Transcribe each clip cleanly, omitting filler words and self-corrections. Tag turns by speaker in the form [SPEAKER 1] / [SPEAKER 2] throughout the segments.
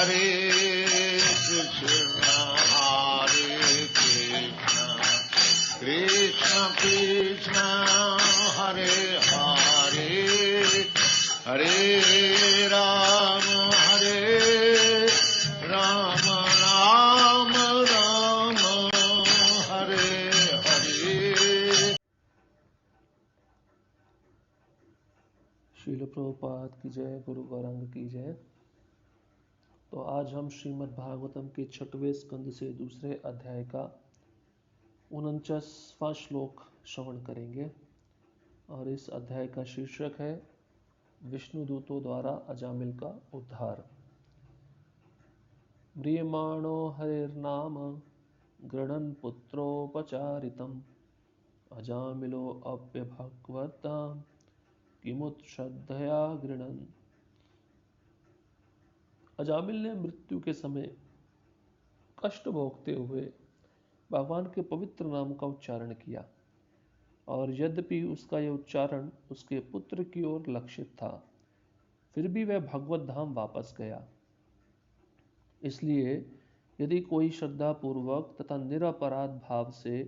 [SPEAKER 1] हरे कृष्ण कृष्ण कृष्ण हरे हरे हरे राम राम राम हरे हरे।
[SPEAKER 2] श्रील प्रभुपाद की जय, गुरु गौरांग की जय। तो आज हम श्रीमद् भागवतम के 6वें स्कंद से दूसरे अध्याय का 49वां श्लोक श्रवण करेंगे और इस अध्याय का शीर्षक है विष्णु दूतों द्वारा अजामिल का उद्धार। म्रियमाणो हरिर्नाम गृणन् पुत्रोपचारितम् अजामिलो अप्यभगवताम् किमुत श्रद्धया गृणन्। अजामिल ने मृत्यु के समय कष्ट भोगते हुए भगवान के पवित्र नाम का उच्चारण किया और यद्यपि उसका यह उच्चारण उसके पुत्र की ओर लक्षित था, फिर भी वह भगवत धाम वापस गया। इसलिए यदि कोई श्रद्धा पूर्वक तथा निरपराध भाव से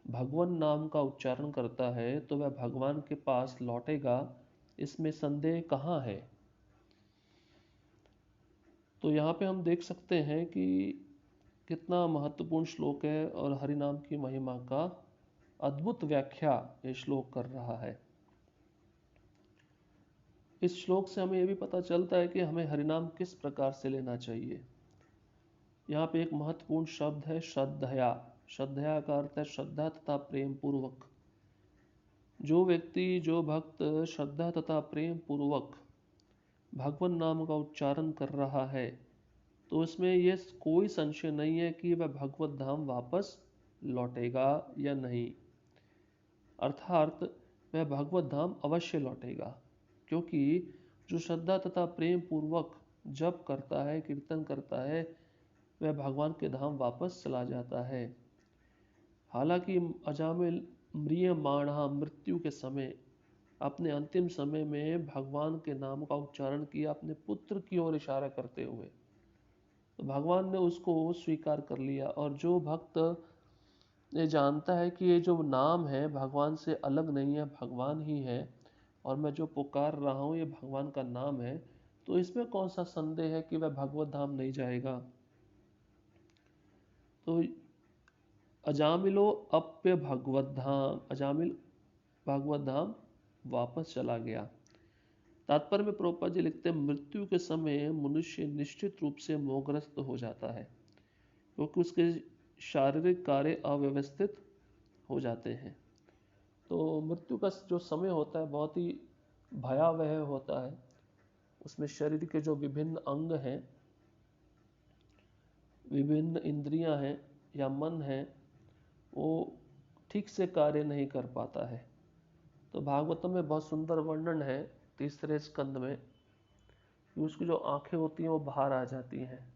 [SPEAKER 2] भगवान नाम का उच्चारण करता है तो वह भगवान के पास लौटेगा, इसमें संदेह कहाँ है। तो यहाँ पे हम देख सकते हैं कि कितना महत्वपूर्ण श्लोक है और हरि नाम की महिमा का अद्भुत व्याख्या ये श्लोक कर रहा है। इस श्लोक से हमें यह भी पता चलता है कि हमें हरिनाम किस प्रकार से लेना चाहिए। यहाँ पे एक महत्वपूर्ण शब्द है श्रद्धया। श्रद्धया का अर्थ है श्रद्धा तथा प्रेम पूर्वक। जो व्यक्ति, जो भक्त श्रद्धा तथा प्रेम पूर्वक भगवान नाम का उच्चारण कर रहा है तो इसमें यह कोई संशय नहीं है कि वह भगवत धाम वापस लौटेगा या नहीं। अर्थात वह भगवत धाम अवश्य लौटेगा, क्योंकि जो श्रद्धा तथा प्रेम पूर्वक जप करता है, कीर्तन करता है, वह भगवान के धाम वापस चला जाता है। हालांकि अजामिल म्रियमाणः मृत्यु के समय, अपने अंतिम समय में भगवान के नाम का उच्चारण किया अपने पुत्र की ओर इशारा करते हुए, तो भगवान ने उसको स्वीकार कर लिया। और जो भक्त ये जानता है कि ये जो नाम है भगवान से अलग नहीं है, भगवान ही है और मैं जो पुकार रहा हूँ ये भगवान का नाम है, तो इसमें कौन सा संदेह है कि वह भगवत धाम नहीं जाएगा। तो अजामिलो अप्य भगवत धाम, अजामिल भगवत धाम वापस चला गया। तात्पर्य में प्रभुपाद जी लिखते हैं, मृत्यु के समय मनुष्य निश्चित रूप से मोहग्रस्त हो जाता है, क्योंकि उसके शारीरिक कार्य अव्यवस्थित हो जाते हैं। तो मृत्यु का जो समय होता है बहुत ही भयावह होता है। उसमें शरीर के जो विभिन्न अंग हैं, विभिन्न इंद्रियां हैं या मन है, वो ठीक से कार्य नहीं कर पाता है। तो भागवतम में बहुत सुंदर वर्णन है 3रे स्कंद में कि उसकी जो आंखें होती हैं वो बाहर आ जाती हैं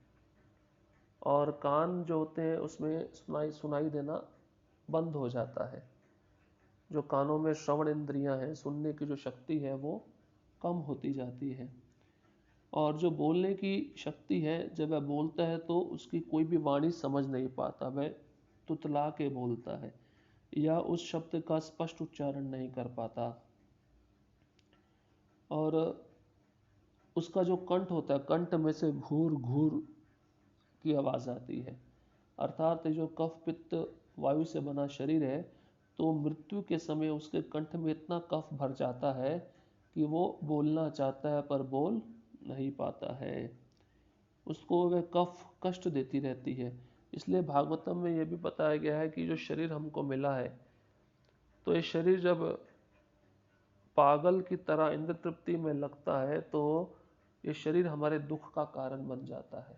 [SPEAKER 2] और कान जो होते हैं उसमें सुनाई देना बंद हो जाता है। जो कानों में श्रवण इंद्रियां हैं, सुनने की जो शक्ति है वो कम होती जाती है। और जो बोलने की शक्ति है, जब वह बोलता है तो उसकी कोई भी वाणी समझ नहीं पाता, वह तुतला के बोलता है या उस शब्द का स्पष्ट उच्चारण नहीं कर पाता। और उसका जो कंठ होता है, कंठ में से घूर घूर की आवाज़ आती है। अर्थात जो कफ पित्त वायु से बना शरीर है, तो मृत्यु के समय उसके कंठ में इतना कफ भर जाता है कि वो बोलना चाहता है पर बोल नहीं पाता है। उसको वह कफ कष्ट देती रहती है। इसलिए भागवतम में यह भी बताया गया है कि जो शरीर हमको मिला है, तो ये शरीर जब पागल की तरह इंद्र तृप्ति में लगता है तो ये शरीर हमारे दुख का कारण बन जाता है।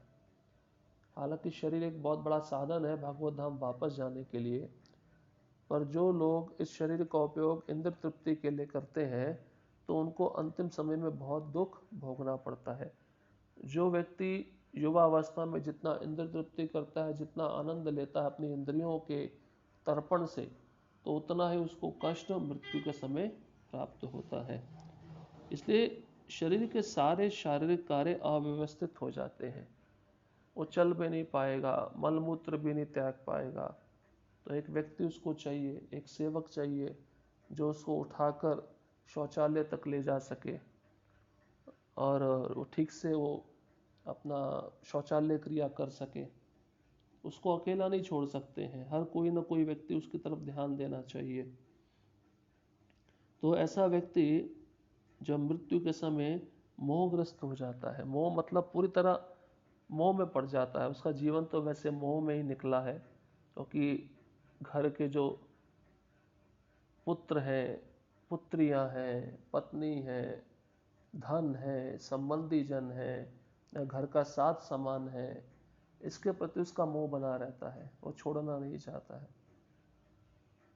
[SPEAKER 2] हालांकि शरीर एक बहुत बड़ा साधन है भगवत धाम वापस जाने के लिए, पर जो लोग इस शरीर का उपयोग इंद्र तृप्ति के लिए करते हैं तो उनको अंतिम समय में बहुत दुख भोगना पड़ता है। जो व्यक्ति युवा अवस्था में जितना इंद्र तृप्ति करता है, जितना आनंद लेता है अपनी इंद्रियों के तर्पण से, तो उतना ही उसको कष्ट मृत्यु के समय प्राप्त होता है। इसलिए शरीर के सारे शारीरिक कार्य अव्यवस्थित हो जाते हैं वो चल भी नहीं पाएगा, मलमूत्र भी नहीं त्याग पाएगा। तो एक व्यक्ति उसको चाहिए, एक सेवक चाहिए जो उसको उठाकर शौचालय तक ले जा सके और वो ठीक से वो अपना शौचालय क्रिया कर सके। उसको अकेला नहीं छोड़ सकते हैं, हर कोई ना कोई व्यक्ति उसकी तरफ ध्यान देना चाहिए। तो ऐसा व्यक्ति जब मृत्यु के समय मोहग्रस्त हो जाता है, मोह मतलब पूरी तरह मोह में पड़ जाता है। उसका जीवन तो वैसे मोह में ही निकला है, क्योंकि घर के जो पुत्र हैं, पुत्रियां हैं, पत्नी है, धन है, संबंधी जन है, या घर का साथ सामान है, इसके प्रति उसका मोह बना रहता है, वो छोड़ना नहीं चाहता है।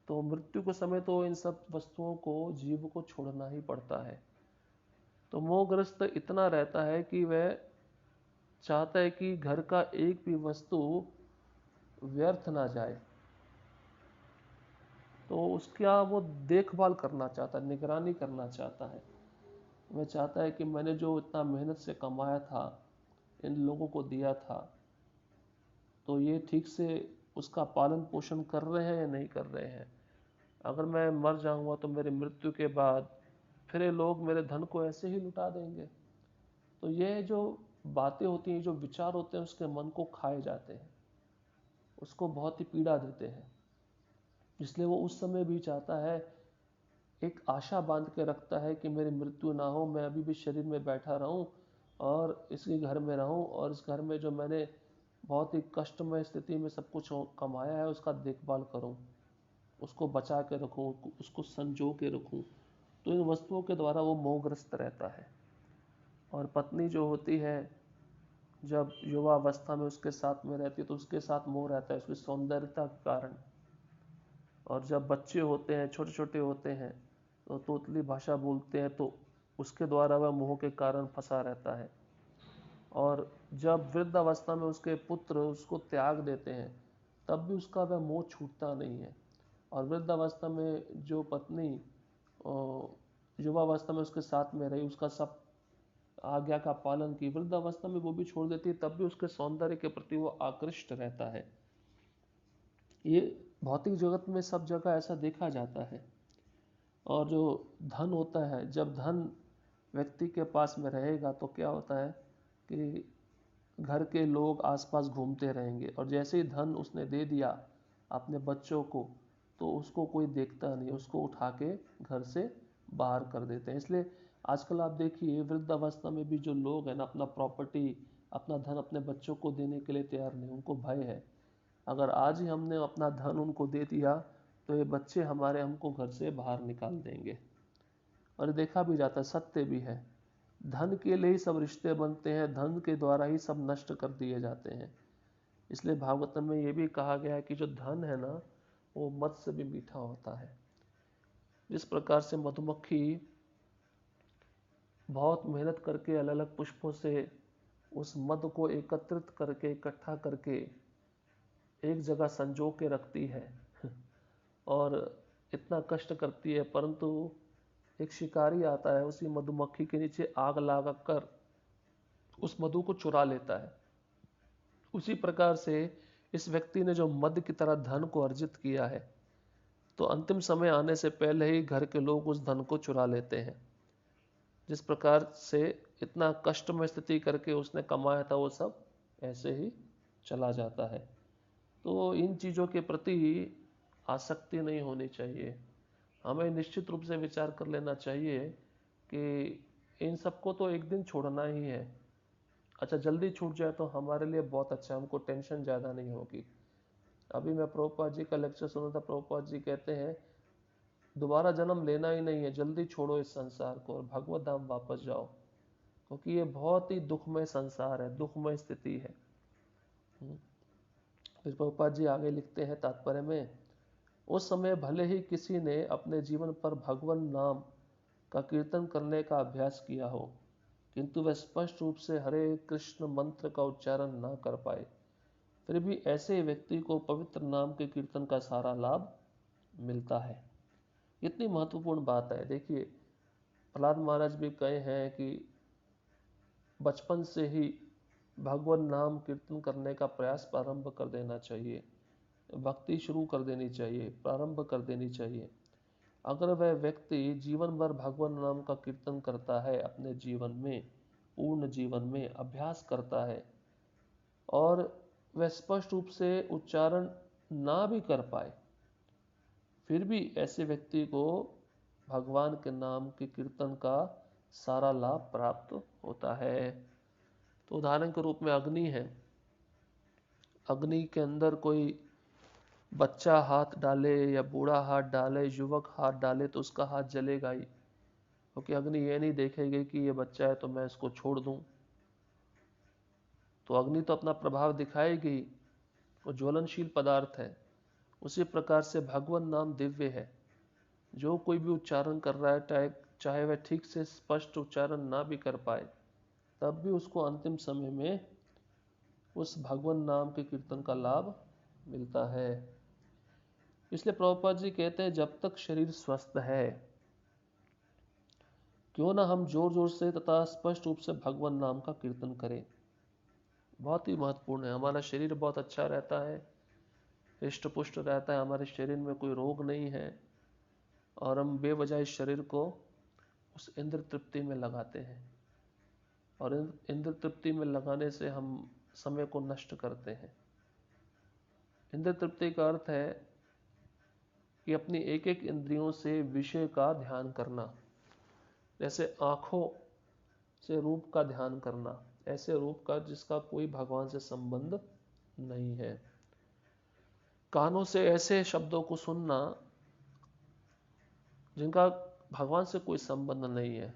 [SPEAKER 2] तो मृत्यु के समय तो इन सब वस्तुओं को जीव को छोड़ना ही पड़ता है। तो मोहग्रस्त इतना रहता है कि वह चाहता है कि घर का एक भी वस्तु व्यर्थ ना जाए, तो उसका वो देखभाल करना चाहता है, निगरानी करना चाहता है। वह चाहता है कि मैंने जो इतना मेहनत से कमाया था, इन लोगों को दिया था, तो ये ठीक से उसका पालन पोषण कर रहे हैं या नहीं कर रहे हैं। अगर मैं मर जाऊंगा तो मेरी मृत्यु के बाद फिर ये लोग मेरे धन को ऐसे ही लुटा देंगे। तो ये जो बातें होती हैं, जो विचार होते हैं, उसके मन को खाए जाते हैं, उसको बहुत ही पीड़ा देते हैं। इसलिए वो उस समय भी चाहता है, एक आशा बांध के रखता है कि मेरी मृत्यु ना हो, मैं अभी भी शरीर में बैठा रहूं और इसी घर में रहूं, और इस घर में जो मैंने बहुत ही कष्टमय स्थिति में सब कुछ कमाया है उसका देखभाल करूं, उसको बचा के रखूं, उसको संजो के रखूं। तो इन वस्तुओं के द्वारा वो मोहग्रस्त रहता है। और पत्नी जो होती है, जब युवा अवस्था में उसके साथ में रहती है तो उसके साथ मोह रहता है, उसकी सौंदर्यता के कारण। और जब बच्चे होते हैं, छोटे छोटे होते हैं, तो तोतली भाषा बोलते हैं, तो उसके द्वारा वह मोह के कारण फंसा रहता है। और जब वृद्ध अवस्था में उसके पुत्र उसको त्याग देते हैं, तब भी उसका वह मोह छूटता नहीं है। और वृद्ध अवस्था में जो पत्नी युवा अवस्था में उसके साथ में रही, उसका सब आज्ञा का पालन की, वृद्ध अवस्था में वो भी छोड़ देती है, तब भी उसके सौंदर्य के प्रति वो आकृष्ट रहता है। ये भौतिक जगत में सब जगह ऐसा देखा जाता है। और जो धन होता है, जब धन व्यक्ति के पास में रहेगा तो क्या होता है कि घर के लोग आसपास घूमते रहेंगे, और जैसे ही धन उसने दे दिया अपने बच्चों को, तो उसको कोई देखता नहीं, उसको उठा के घर से बाहर कर देते हैं। इसलिए आजकल आप देखिए, वृद्ध अवस्था में भी जो लोग हैं ना, अपना प्रॉपर्टी, अपना धन अपने बच्चों को देने के लिए तैयार नहीं, उनको भय है, अगर आज ही हमने अपना धन उनको दे दिया तो ये बच्चे हमारे हमको घर से बाहर निकाल देंगे। और देखा भी जाता है, सत्य भी है, धन के लिए ही सब रिश्ते बनते हैं, धन के द्वारा ही सब नष्ट कर दिए जाते हैं। इसलिए भागवतम में ये भी कहा गया है कि जो धन है ना, वो मद से भी मीठा होता है। जिस प्रकार से मधुमक्खी बहुत मेहनत करके अलग अलग पुष्पों से उस मद को एकत्रित करके, इकट्ठा करके एक जगह संजो के रखती है और इतना कष्ट करती है, परंतु एक शिकारी आता है, उसी मधुमक्खी के नीचे आग लगा कर उस मधु को चुरा लेता है। उसी प्रकार से इस व्यक्ति ने जो मद की तरह धन को अर्जित किया है, तो अंतिम समय आने से पहले ही घर के लोग उस धन को चुरा लेते हैं। जिस प्रकार से इतना कष्टमय स्थिति करके उसने कमाया था, वो सब ऐसे ही चला जाता है। तो इन चीज़ों के प्रति आसक्ति नहीं होनी चाहिए। हमें निश्चित रूप से विचार कर लेना चाहिए कि इन सबको तो एक दिन छोड़ना ही है। अच्छा, जल्दी छूट जाए तो हमारे लिए बहुत अच्छा, हमको टेंशन ज़्यादा नहीं होगी। अभी मैं प्रभुपाद जी का लेक्चर सुना था, प्रभुपाद जी कहते हैं दोबारा जन्म लेना ही नहीं है, जल्दी छोड़ो इस संसार को और भगवत धाम वापस जाओ, क्योंकि ये बहुत ही दुखमय संसार है, दुखमय स्थिति है। फिर प्रभुपाद जी आगे लिखते हैं तात्पर्य में, उस समय भले ही किसी ने अपने जीवन पर भगवान नाम का कीर्तन करने का अभ्यास किया हो, किंतु वह स्पष्ट रूप से हरे कृष्ण मंत्र का उच्चारण न कर पाए, फिर भी ऐसे व्यक्ति को पवित्र नाम के कीर्तन का सारा लाभ मिलता है। इतनी महत्वपूर्ण बात है। देखिए, प्रहलाद महाराज भी कहे हैं कि बचपन से ही भगवान नाम कीर्तन करने का प्रयास प्रारंभ कर देना चाहिए, भक्ति शुरू कर देनी चाहिए, प्रारंभ कर देनी चाहिए। अगर वह व्यक्ति जीवन भर भगवान नाम का कीर्तन करता है, अपने जीवन में, पूर्ण जीवन में अभ्यास करता है, और वह स्पष्ट रूप से उच्चारण ना भी कर पाए, फिर भी ऐसे व्यक्ति को भगवान के नाम के कीर्तन का सारा लाभ प्राप्त होता है। तो उदाहरण के रूप में अग्नि है। अग्नि के अंदर कोई बच्चा हाथ डाले या बूढ़ा हाथ डाले, युवक हाथ डाले, तो उसका हाथ जलेगा ही, क्योंकि अग्नि ये नहीं देखेगी कि ये बच्चा है तो मैं इसको छोड़ दूं। तो अग्नि तो अपना प्रभाव दिखाएगी, वो ज्वलनशील पदार्थ है। उसी प्रकार से भगवान नाम दिव्य है। जो कोई भी उच्चारण कर रहा है, चाहे वह ठीक से स्पष्ट उच्चारण ना भी कर पाए, तब भी उसको अंतिम समय में उस भगवान नाम के कीर्तन का लाभ मिलता है। इसलिए प्रभुपाद जी कहते हैं, जब तक शरीर स्वस्थ है, क्यों ना हम जोर जोर से तथा स्पष्ट रूप से भगवान नाम का कीर्तन करें। बहुत ही महत्वपूर्ण है। हमारा शरीर बहुत अच्छा रहता है, हृष्ट पुष्ट रहता है, हमारे शरीर में कोई रोग नहीं है, और हम बेवजह इस शरीर को उस इंद्र तृप्ति में लगाते हैं, और इंद्र तृप्ति में लगाने से हम समय को नष्ट करते हैं। इंद्र तृप्ति का अर्थ है कि अपनी एक एक इंद्रियों से विषय का ध्यान करना। जैसे आँखों से रूप का ध्यान करना, ऐसे रूप का जिसका कोई भगवान से संबंध नहीं है। कानों से ऐसे शब्दों को सुनना जिनका भगवान से कोई संबंध नहीं है।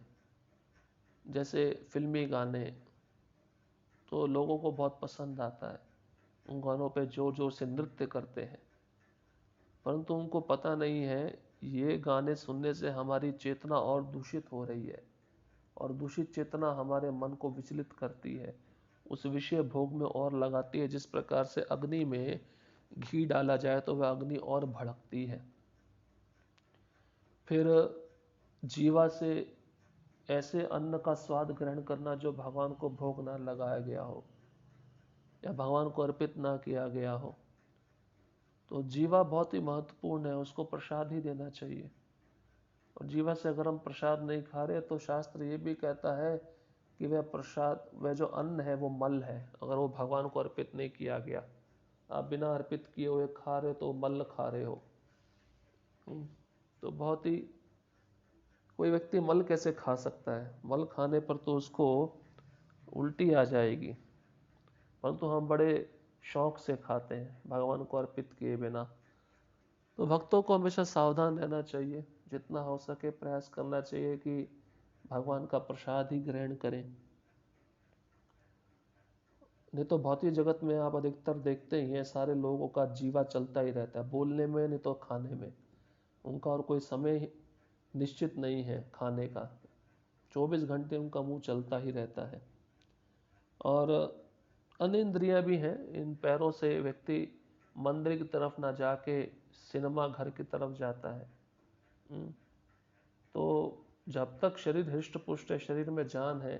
[SPEAKER 2] जैसे फिल्मी गाने तो लोगों को बहुत पसंद आता है, उन गानों पे जोर जोर से नृत्य करते हैं, परंतु उनको पता नहीं है ये गाने सुनने से हमारी चेतना और दूषित हो रही है, और दूषित चेतना हमारे मन को विचलित करती है, उस विषय भोग में और लगाती है। जिस प्रकार से अग्नि में घी डाला जाए तो वह अग्नि और भड़कती है। फिर जीवा से ऐसे अन्न का स्वाद ग्रहण करना जो भगवान को भोग ना लगाया गया हो या भगवान को अर्पित ना किया गया हो, तो जीवा बहुत ही महत्वपूर्ण है, उसको प्रसाद ही देना चाहिए। और जीवा से अगर हम प्रसाद नहीं खा रहे तो शास्त्र ये भी कहता है कि वह प्रसाद, वह जो अन्न है वो मल है, अगर वो भगवान को अर्पित नहीं किया गया। आप बिना अर्पित किए हुए खा रहे तो मल खा रहे हो। तो बहुत ही, कोई व्यक्ति मल कैसे खा सकता है? मल खाने पर तो उसको उल्टी आ जाएगी, परंतु हम बड़े शौक से खाते हैं भगवान को अर्पित किए बिना। तो भक्तों को हमेशा सावधान रहना चाहिए, जितना हो सके प्रयास करना चाहिए कि भगवान का प्रसाद ही ग्रहण करें। नहीं तो भौतिक जगत में आप अधिकतर देखते ही हैं, सारे लोगों का जीवा चलता ही रहता है, बोलने में नहीं तो खाने में। उनका और कोई समय निश्चित नहीं है खाने का, 24 घंटे उनका मुंह चलता ही रहता है। और अन्य इंद्रियां भी हैं, इन पैरों से व्यक्ति मंदिर की तरफ ना जाके सिनेमा घर की तरफ जाता है। तो जब तक शरीर हृष्ट पुष्ट है, शरीर में जान है,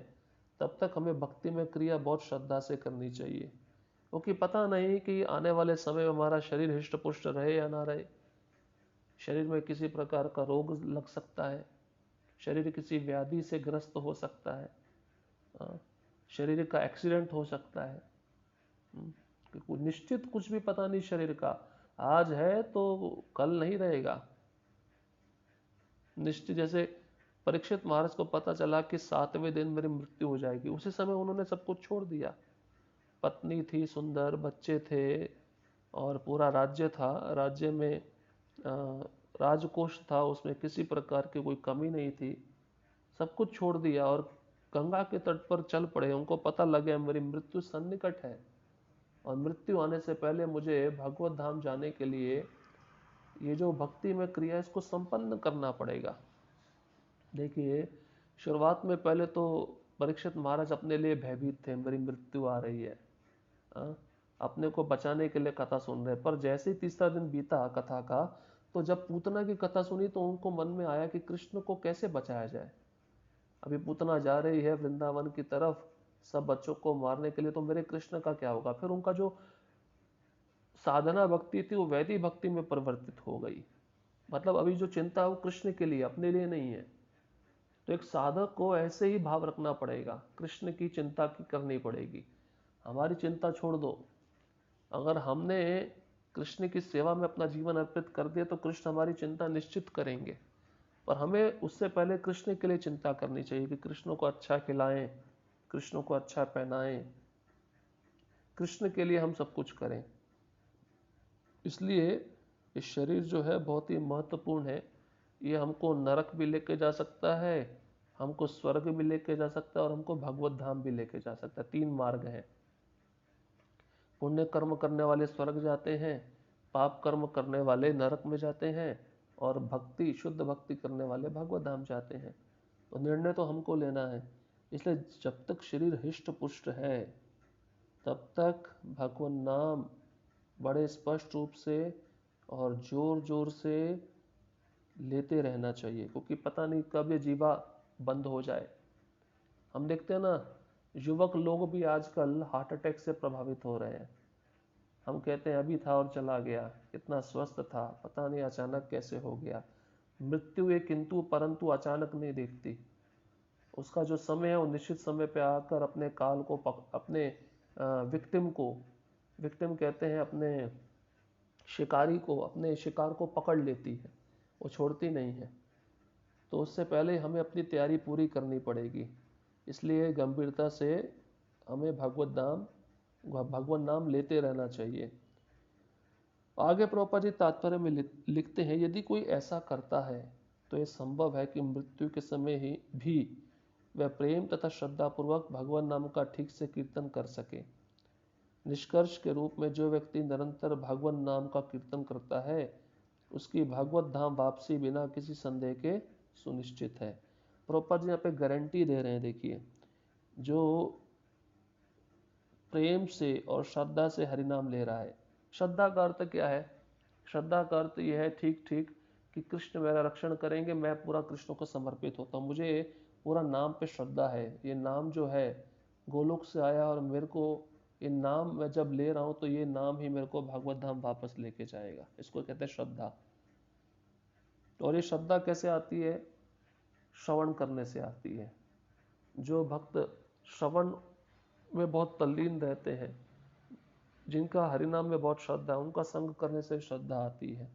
[SPEAKER 2] तब तक हमें भक्ति में क्रिया बहुत श्रद्धा से करनी चाहिए, क्योंकि पता नहीं कि आने वाले समय में हमारा शरीर हृष्ट पुष्ट रहे या ना रहे। शरीर में किसी प्रकार का रोग लग सकता है, शरीर किसी व्याधि से ग्रस्त हो सकता है, शरीर का एक्सीडेंट हो सकता है। निश्चित कुछ भी पता नहीं शरीर का, आज है तो कल नहीं रहेगा निश्चित। जैसे परीक्षित महाराज को पता चला कि 7वें दिन मेरी मृत्यु हो जाएगी, उसी समय उन्होंने सब कुछ छोड़ दिया। पत्नी थी, सुंदर बच्चे थे, और पूरा राज्य था। राज्य में राजकोष था, उसमें किसी प्रकार की कोई कमी नहीं थी। सब कुछ छोड़ दिया और गंगा के तट पर चल पड़े। उनको पता लग गया मेरी मृत्यु सन्निकट है, और मृत्यु आने से पहले मुझे भगवत धाम जाने के लिए ये जो भक्ति में क्रिया है इसको संपन्न करना पड़ेगा। देखिए, शुरुआत में पहले तो परीक्षित महाराज अपने लिए भयभीत थे, मेरी मृत्यु आ रही है, अपने को बचाने के लिए कथा सुन रहे। पर जैसे ही तीसरा दिन बीता कथा का, तो जब पूतना की कथा सुनी तो उनको मन में आया कि कृष्ण को कैसे बचाया जाए। अभी पूतना जा रही है वृंदावन की तरफ, सब बच्चों को मारने के लिए, तो मेरे कृष्ण का क्या होगा? फिर उनका जो साधना भक्ति थी वो वैदिक भक्ति में परिवर्तित हो गई। मतलब अभी जो चिंता है वो कृष्ण के लिए, अपने लिए नहीं है। तो एक साधक को ऐसे ही भाव रखना पड़ेगा, कृष्ण की चिंता की करनी पड़ेगी। हमारी चिंता छोड़ दो, अगर हमने कृष्ण की सेवा में अपना जीवन अर्पित कर दिया तो कृष्ण हमारी चिंता निश्चित करेंगे। पर हमें उससे पहले कृष्ण के लिए चिंता करनी चाहिए कि कृष्ण को अच्छा खिलाएं, कृष्ण को अच्छा पहनाएं, कृष्ण के लिए हम सब कुछ करें। इसलिए ये शरीर जो है बहुत ही महत्वपूर्ण है। ये हमको नरक भी लेके जा सकता है, हमको स्वर्ग भी लेके जा सकता है और हमको भगवत धाम भी लेके जा सकता है। 3 मार्ग हैं। पुण्य कर्म करने वाले स्वर्ग जाते हैं, पाप कर्म करने वाले नरक में जाते हैं और भक्ति, शुद्ध भक्ति करने वाले भगवत धाम जाते हैं। तो निर्णय तो हमको लेना है। इसलिए जब तक शरीर हिष्ट पुष्ट है तब तक भगवान नाम बड़े स्पष्ट रूप से और जोर जोर से लेते रहना चाहिए, क्योंकि पता नहीं कब ये जीवा बंद हो जाए। हम देखते हैं ना, युवक लोग भी आजकल हार्ट अटैक से प्रभावित हो रहे हैं। हम कहते हैं अभी था और चला गया, इतना स्वस्थ था, पता नहीं अचानक कैसे हो गया। मृत्यु एक किंतु परंतु अचानक नहीं देखती। उसका जो समय है वो निश्चित समय पे आकर अपने काल को अपने विक्टिम कहते हैं, अपने शिकारी को, अपने शिकार को पकड़ लेती है, वो छोड़ती नहीं है। तो उससे पहले हमें अपनी तैयारी पूरी करनी पड़ेगी। इसलिए गंभीरता से हमें भगवत नाम लेते रहना चाहिए। आगे प्रभुपाद जी तात्पर्य में लिखते हैं, यदि कोई ऐसा करता है तो यह संभव है कि मृत्यु के समय ही भी वह प्रेम तथा श्रद्धापूर्वक भगवान नाम का ठीक से कीर्तन कर सके। निष्कर्ष के रूप में जो व्यक्ति निरंतर भगवान नाम का कीर्तन करता है उसकी भगवत धाम वापसी बिना किसी संदेह के सुनिश्चित है। प्रभुपाद जी यहाँ पे गारंटी दे रहे हैं। देखिए, जो प्रेम से और श्रद्धा से हरिनाम ले रहा है, श्रद्धा का अर्थ क्या है? श्रद्धा का अर्थ यह है ठीक ठीक कि कृष्ण मेरा रक्षण करेंगे, मैं पूरा कृष्ण को समर्पित होता हूँ, मुझे पूरा नाम पे श्रद्धा है, ये नाम जो है गोलोक से आया और मेरे को ये नाम मैं जब ले रहा हूँ तो ये नाम ही मेरे को भगवत धाम वापस लेके जाएगा। इसको कहते हैं श्रद्धा। और ये श्रद्धा कैसे आती है? श्रवण करने से आती है। जो भक्त श्रवण में बहुत तल्लीन रहते हैं, जिनका हरिनाम में बहुत श्रद्धा है, उनका संग करने से श्रद्धा आती है।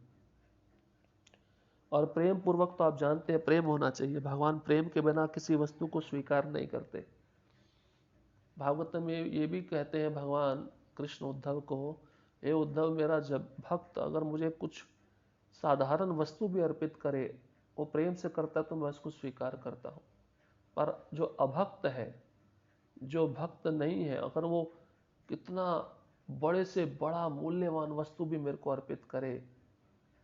[SPEAKER 2] और प्रेम पूर्वक तो आप जानते हैं प्रेम होना चाहिए। भगवान प्रेम के बिना किसी वस्तु को स्वीकार नहीं करते। भागवत में ये भी कहते हैं भगवान कृष्ण उद्धव को, हे उद्धव, मेरा जब भक्त अगर मुझे कुछ साधारण वस्तु भी अर्पित करे, वो प्रेम से करता तो मैं उसको स्वीकार करता हूँ। पर जो अभक्त है, जो भक्त नहीं है, अगर वो कितना बड़े से बड़ा मूल्यवान वस्तु भी मेरे को अर्पित करे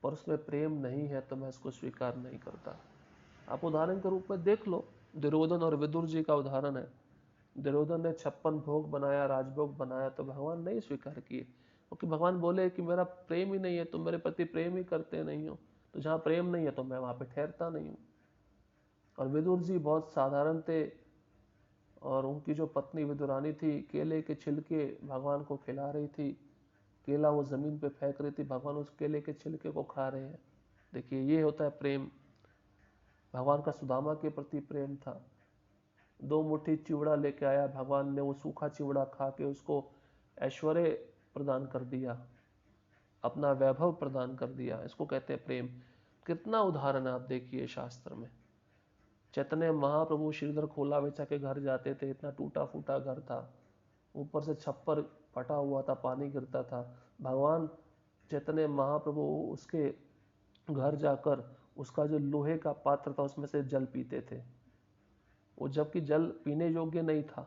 [SPEAKER 2] पर उसमें प्रेम नहीं है तो मैं इसको स्वीकार नहीं करता। आप उदाहरण के रूप में देख लो, दुर्योधन और विदुर जी का उदाहरण है। दुर्योधन ने 56 भोग बनाया, राजभोग बनाया, तो भगवान नहीं स्वीकार किए, क्योंकि भगवान बोले कि मेरा प्रेम ही नहीं है, तुम मेरे प्रति प्रेम ही करते नहीं हो, तो जहाँ प्रेम नहीं है तो मैं वहाँ पे ठहरता नहीं हूँ। और विदुर जी बहुत साधारण थे और उनकी जो पत्नी विदुरानी थी, केले के छिलके भगवान को खिला रही थी, केला वो जमीन पे फेंक रही थी, भगवान उस केले के छिलके को खा रहे हैं। देखिए, ये होता है प्रेम। भगवान का सुदामा के प्रति प्रेम था। 2 मुट्ठी चिवड़ा लेके आया, भगवान ने वो सूखा चिवड़ा खा के उसको ऐश्वर्य प्रदान कर दिया, अपना वैभव प्रदान कर दिया। इसको कहते हैं प्रेम। कितना उदाहरण आप देखिए शास्त्र में। चैतन्य महाप्रभु श्रीधर खोला बेचा के घर जाते थे, इतना टूटा फूटा घर था, ऊपर से छप्पर फटा हुआ था, पानी गिरता था। भगवान चैतन्य महाप्रभु उसके घर जाकर उसका जो लोहे का पात्र था उसमें से जल पीते थे, वो जबकि जल पीने योग्य नहीं था।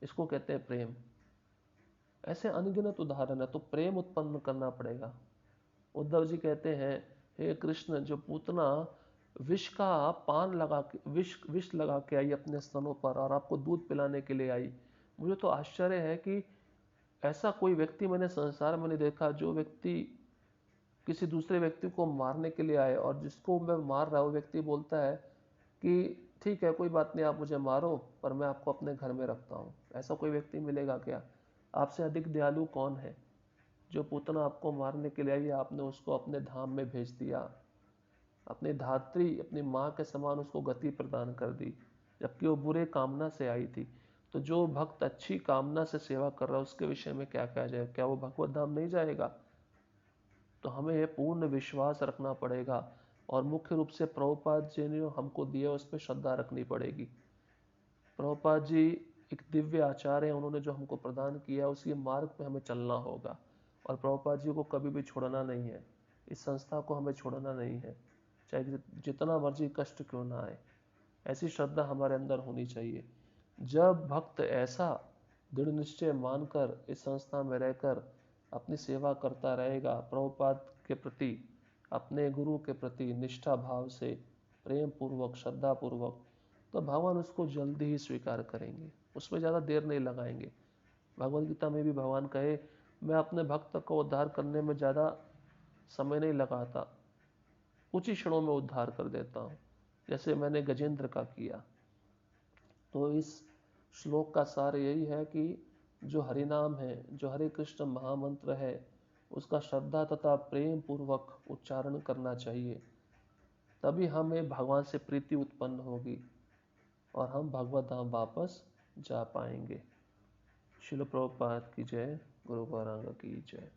[SPEAKER 2] इसको कहते हैं प्रेम। ऐसे अनगिनत उदाहरण है। तो प्रेम उत्पन्न करना पड़ेगा। उद्धव जी कहते हैं, हे कृष्ण, जो पूतना विष का पान लगा के विष लगा के आई अपने स्तनों पर और आपको दूध पिलाने के लिए आई, मुझे तो आश्चर्य है कि ऐसा कोई व्यक्ति मैंने संसार में नहीं देखा जो व्यक्ति किसी दूसरे व्यक्ति को मारने के लिए आए और जिसको मैं मार रहा हूँ, व्यक्ति बोलता है कि ठीक है, कोई बात नहीं, आप मुझे मारो, पर मैं आपको अपने घर में रखता हूँ। ऐसा कोई व्यक्ति मिलेगा क्या? आपसे अधिक दयालु कौन है? जो पूतना आपको मारने के लिए आई, आपने उसको अपने धाम में भेज दिया, अपनी धात्री, अपनी माँ के समान उसको गति प्रदान कर दी, जबकि वो बुरे कामना से आई थी। तो जो भक्त अच्छी कामना से सेवा कर रहा है, उसके विषय में क्या कहा जाए? क्या वो भगवत धाम नहीं जाएगा? तो हमें ये पूर्ण विश्वास रखना पड़ेगा, और मुख्य रूप से प्रभुपाद जी ने हमको दिया उस पर श्रद्धा रखनी पड़ेगी। प्रभुपाद जी एक दिव्य आचार्य हैं, उन्होंने जो हमको प्रदान किया उसी मार्ग पे हमें चलना होगा, और प्रभुपाद जी को कभी भी छोड़ना नहीं है, इस संस्था को हमें छोड़ना नहीं है, चाहे जितना मर्जी कष्ट क्यों ना आए। ऐसी श्रद्धा हमारे अंदर होनी चाहिए। जब भक्त ऐसा दृढ़ निश्चय मानकर इस संस्था में रहकर अपनी सेवा करता रहेगा, प्रभुपाद के प्रति, अपने गुरु के प्रति निष्ठा भाव से, प्रेम पूर्वक, श्रद्धा पूर्वक, तो भगवान उसको जल्दी ही स्वीकार करेंगे, उसमें ज़्यादा देर नहीं लगाएंगे। भगवद गीता में भी भगवान कहे, मैं अपने भक्त को उद्धार करने में ज़्यादा समय नहीं लगाता, कुछ ही क्षणों में उद्धार कर देता हूँ, जैसे मैंने गजेंद्र का किया। तो इस श्लोक का सार यही है कि जो हरि नाम है, जो हरे कृष्ण महामंत्र है, उसका श्रद्धा तथा प्रेम पूर्वक उच्चारण करना चाहिए, तभी हमें भगवान से प्रीति उत्पन्न होगी और हम भगवत धाम वापस जा पाएंगे। शिल प्रभुपाद की जय, गुरु गौरांग की जय।